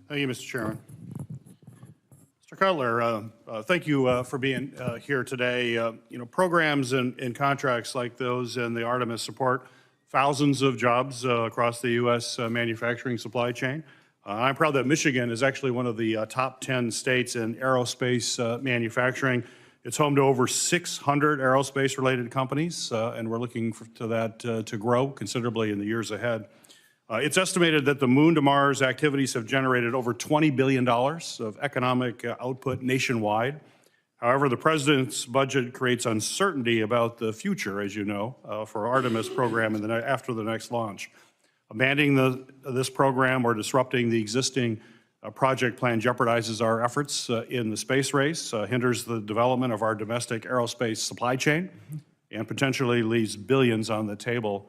Thank you, Mr. Chairman. Mr. Cutler, thank you for being here today. Programs and contracts like those in the Artemis support thousands of jobs across the U.S. Manufacturing supply chain. I'm proud that Michigan is actually one of the top 10 states in aerospace manufacturing. It's home to over 600 aerospace-related companies, and we're looking to that to grow considerably in the years ahead. It's estimated that the Moon to Mars activities have generated over $20 billion of economic output nationwide. However, the President's budget creates uncertainty about the future, as you know, for Artemis program after the next launch. Abandoning this program or disrupting the existing project plan jeopardizes our efforts in the space race, hinders the development of our domestic aerospace supply chain, and potentially leaves billions on the table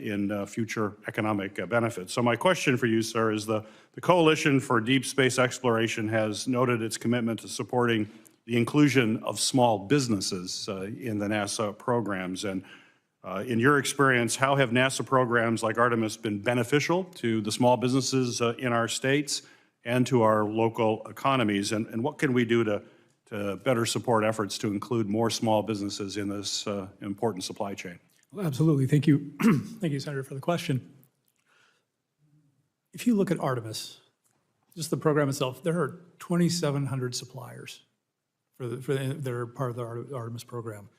in future economic benefits. So my question for you, sir, is the Coalition for Deep Space Exploration has noted its commitment to supporting the inclusion of small businesses in the NASA programs. And in your experience, how have NASA programs like Artemis been beneficial to the small businesses in our states and to our local economies? And what can we do to better support efforts to include more small businesses in this important supply chain? Well, absolutely. Thank you. Thank you, Senator, for the question. If you look at Artemis, just the program itself, there are 2,700 suppliers that are part of the Artemis program.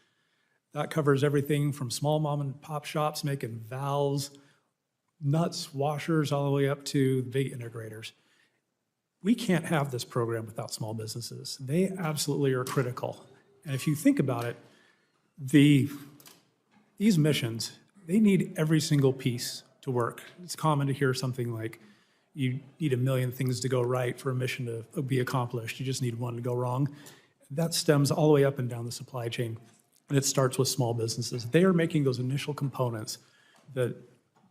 That covers everything from small mom and pop shops making valves, nuts, washers, all the way up to big integrators. We can't have this program without small businesses. They absolutely are critical. And if you think about it, these missions, they need every single piece to work. It's common to hear something like, you need a million things to go right for a mission to be accomplished. You just need one to go wrong. That stems all the way up and down the supply chain. And it starts with small businesses. They are making those initial components that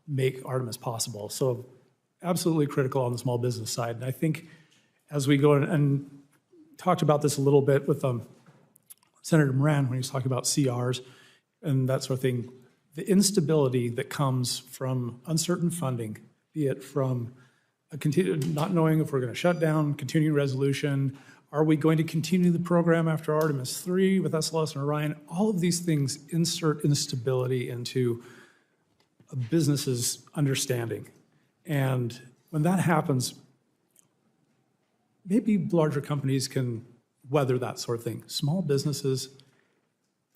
make Artemis possible. So absolutely critical on the small business side. And I think as we go and talked about this a little bit with Senator Moran when he was talking about CRs, and that sort of thing, the instability that comes from uncertain funding, be it from not knowing if we're going to shut down, continuing resolution, are we going to continue the program after Artemis 3 with SLS and Orion? All of these things insert instability into a business's understanding. And when that happens, maybe larger companies can weather that sort of thing. Small businesses,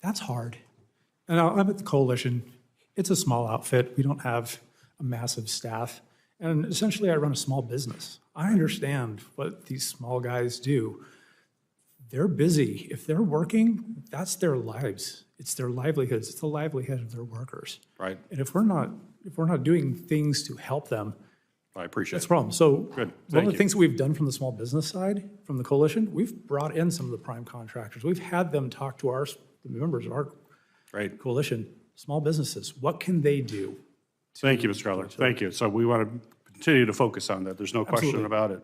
that's hard. And I'm at the Coalition. It's a small outfit. We don't have a massive staff. And essentially, I run a small business. I understand what these small guys do. They're busy. If they're working, that's their lives. It's their livelihoods. It's the livelihood of their workers. Right. And if we're not doing things to help them, I appreciate that's the problem. So Good. One of the things that we've done from the small business side, from the Coalition, we've brought in some of the prime contractors. We've had them talk to the members of our Coalition, small businesses. What can they do? Thank you, Mr. Cutler. Thank you. So we want to continue to focus on that. There's no question about it.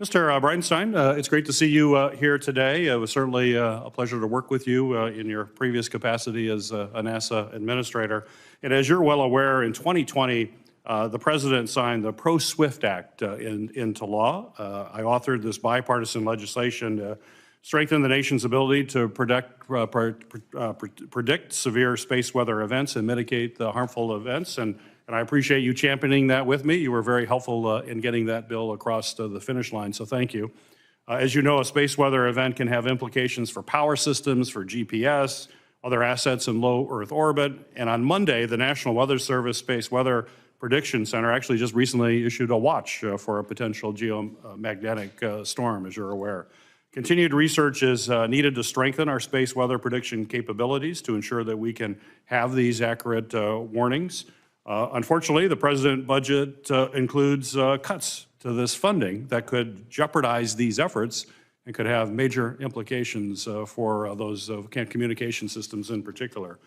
Mr. Bridenstine, it's great to see you here today. It was certainly a pleasure to work with you in your previous capacity as a NASA administrator. And as you're well aware, in 2020, the President signed the Pro-SWIFT Act into law. I authored this bipartisan legislation to strengthen the nation's ability to predict severe space weather events and mitigate the harmful events. And I appreciate you championing that with me. You were very helpful in getting that bill across the finish line, so thank you. As you know, a space weather event can have implications for power systems, for GPS, other assets in low Earth orbit. And on Monday, the National Weather Service Space Weather Prediction Center actually just recently issued a watch for a potential geomagnetic storm, as you're aware. Continued research is needed to strengthen our space weather prediction capabilities to ensure that we can have these accurate warnings. Unfortunately, the President's budget includes cuts to this funding that could jeopardize these efforts and could have major implications for those communication systems in particular.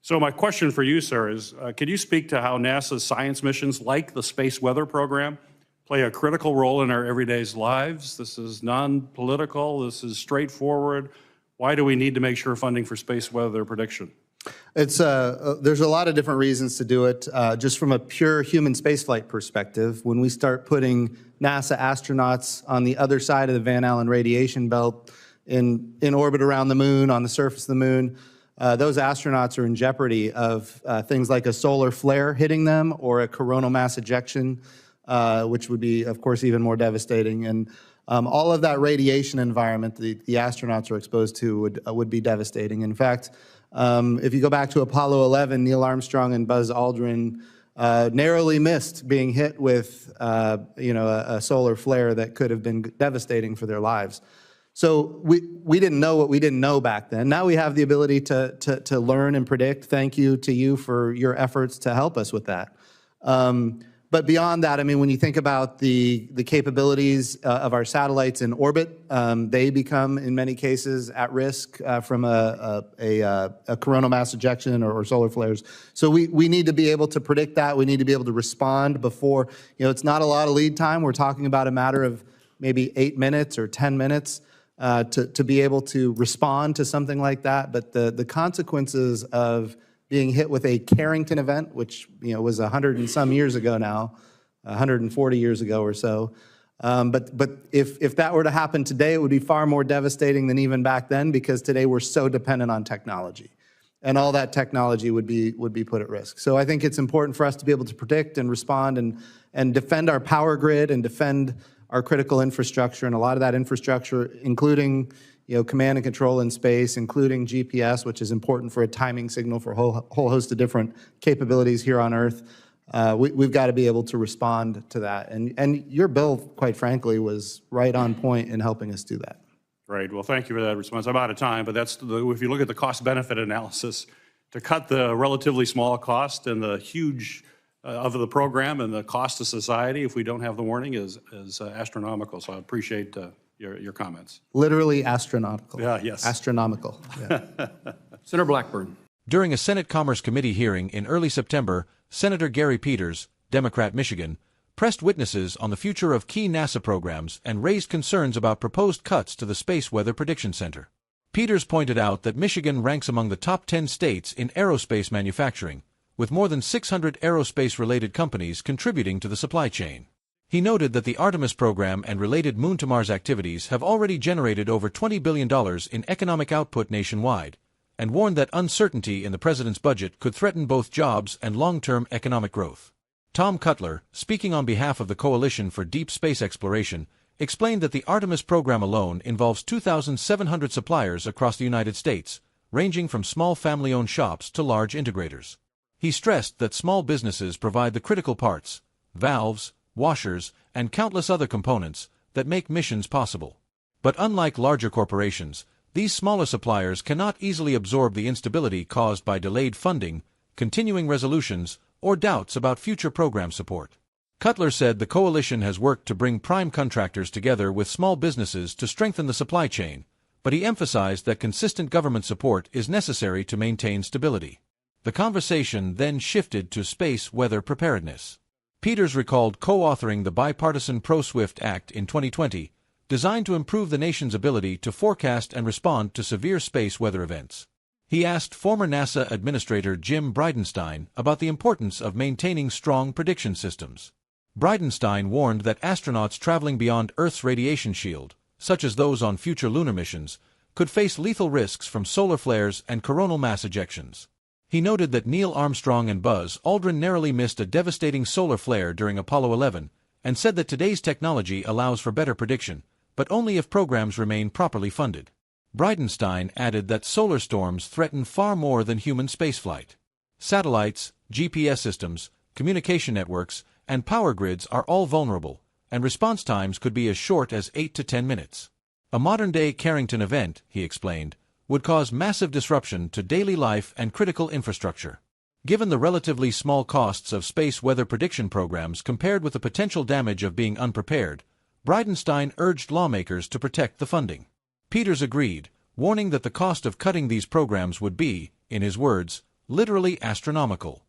So my question for you, sir, is could you speak to how NASA's science missions like the Space Weather Program play a critical role in our everyday lives? This is non-political, this is straightforward. Why do we need to make sure funding for space weather prediction? There's a lot of different reasons to do it. Just from a pure human spaceflight perspective, when we start putting NASA astronauts on the other side of the Van Allen radiation belt in orbit around the moon, on the surface of the moon, those astronauts are in jeopardy of things like a solar flare hitting them or a coronal mass ejection, which would be, of course, even more devastating. And all of that radiation environment the astronauts are exposed to would be devastating. In fact, if you go back to Apollo 11, Neil Armstrong and Buzz Aldrin narrowly missed being hit with, a solar flare that could have been devastating for their lives. So we didn't know what we didn't know back then. Now we have the ability to learn and predict. Thank you to you for your efforts to help us with that. But beyond that, I mean, when you think about the capabilities of our satellites in orbit, they become, in many cases, at risk from a coronal mass ejection or solar flares. So we need to be able to predict that. We need to be able to respond before, it's not a lot of lead time. We're talking about a matter of maybe 8 minutes or 10 minutes to be able to respond to something like that. But the consequences of being hit with a Carrington event, which was 100 and some years ago now, 140 years ago or so. But if that were to happen today, it would be far more devastating than even back then, because today we're so dependent on technology, and all that technology would be put at risk. So I think it's important for us to be able to predict and respond and defend our power grid and defend our critical infrastructure, and a lot of that infrastructure, including command and control in space, including GPS, which is important for a timing signal for a whole host of different capabilities here on Earth. We've got to be able to respond to that. And your bill, quite frankly, was right on point in helping us do that. Great. Well, thank you for that response. I'm out of time, but if you look at the cost-benefit analysis, to cut the relatively small cost and the huge of the program and the cost to society if we don't have the warning is astronomical. So I appreciate your comments. Literally astronomical. Yeah, yes. Astronomical. Yeah. Senator Blackburn. During a Senate Commerce Committee hearing in early September, Senator Gary Peters, Democrat Michigan, pressed witnesses on the future of key NASA programs and raised concerns about proposed cuts to the Space Weather Prediction Center. Peters pointed out that Michigan ranks among the top 10 states in aerospace manufacturing, with more than 600 aerospace-related companies contributing to the supply chain. He noted that the Artemis program and related Moon-to-Mars activities have already generated over $20 billion in economic output nationwide, and warned that uncertainty in the president's budget could threaten both jobs and long-term economic growth. Tom Cutler, speaking on behalf of the Coalition for Deep Space Exploration, explained that the Artemis program alone involves 2,700 suppliers across the United States, ranging from small family-owned shops to large integrators. He stressed that small businesses provide the critical parts, valves, washers, and countless other components that make missions possible. But unlike larger corporations, these smaller suppliers cannot easily absorb the instability caused by delayed funding, continuing resolutions, or doubts about future program support. Cutler said the coalition has worked to bring prime contractors together with small businesses to strengthen the supply chain, but he emphasized that consistent government support is necessary to maintain stability. The conversation then shifted to space weather preparedness. Peters recalled co-authoring the bipartisan Pro-SWIFT Act in 2020, designed to improve the nation's ability to forecast and respond to severe space weather events. He asked former NASA Administrator Jim Bridenstine about the importance of maintaining strong prediction systems. Bridenstine warned that astronauts traveling beyond Earth's radiation shield, such as those on future lunar missions, could face lethal risks from solar flares and coronal mass ejections. He noted that Neil Armstrong and Buzz Aldrin narrowly missed a devastating solar flare during Apollo 11, and said that today's technology allows for better prediction, but only if programs remain properly funded. Bridenstine added that solar storms threaten far more than human spaceflight. Satellites, GPS systems, communication networks, and power grids are all vulnerable, and response times could be as short as 8 to 10 minutes. A modern-day Carrington event, he explained, would cause massive disruption to daily life and critical infrastructure. Given the relatively small costs of space weather prediction programs compared with the potential damage of being unprepared, Bridenstine urged lawmakers to protect the funding. Peters agreed, warning that the cost of cutting these programs would be, in his words, literally astronomical.